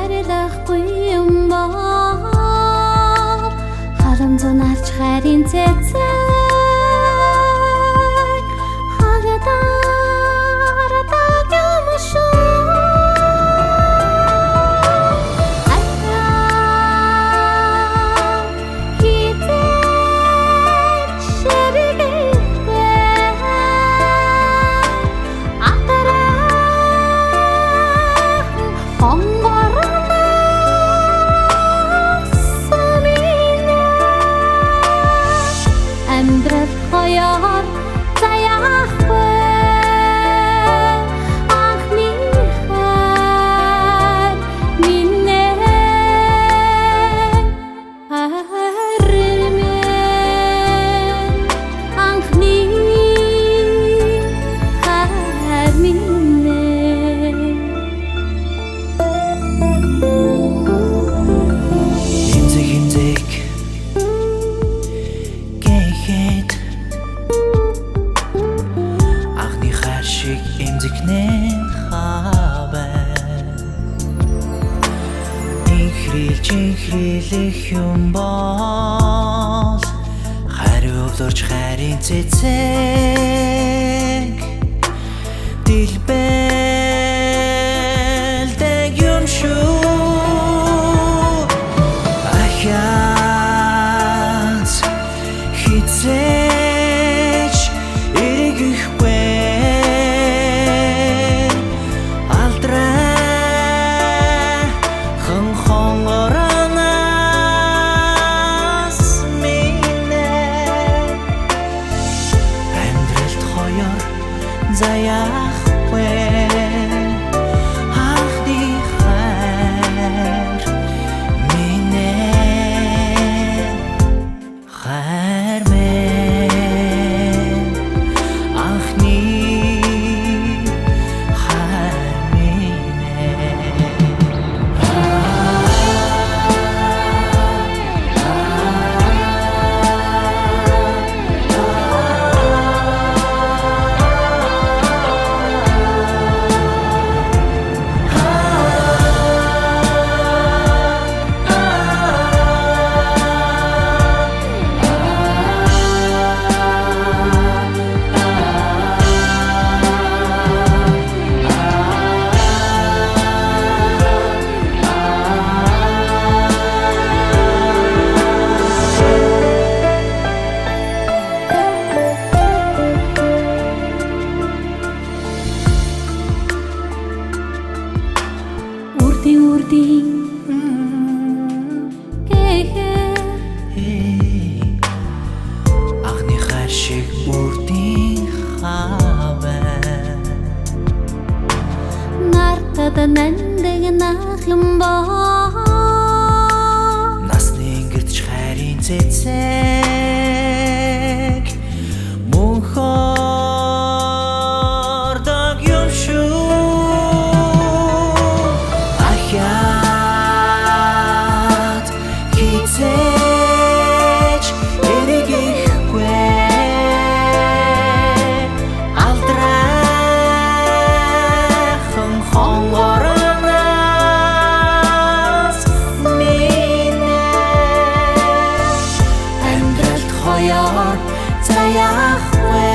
харилахгүй юм бол халамжнаарч харин цэцэг хагадаарадаг юм шүү. Амьдрал хоёор заяахгүй анхны хайр минь анхны хайр минь Хэмзэг гэхэд анхны хайр шиг эмзэгнэн хаваа инхрийлэх юм бол хариу өвлөрч хайрын цэцэг дэлбэлдэг юм шүү. Хизээч эргэхгүй алдрайхан хонгоронаас минь амьдралд хоёор заяахгүй анхны хайр минь хайр үрдийн анхны хайр шиг үрдийн хаваа нартад нандэг нахлан боо насны ингэрч хайрын цэцэг мөнхөрдөг юм шүү. Хизээч эргэхгүй алдрайхан хонгоронаас минь амьдралд хоёор заяахгүй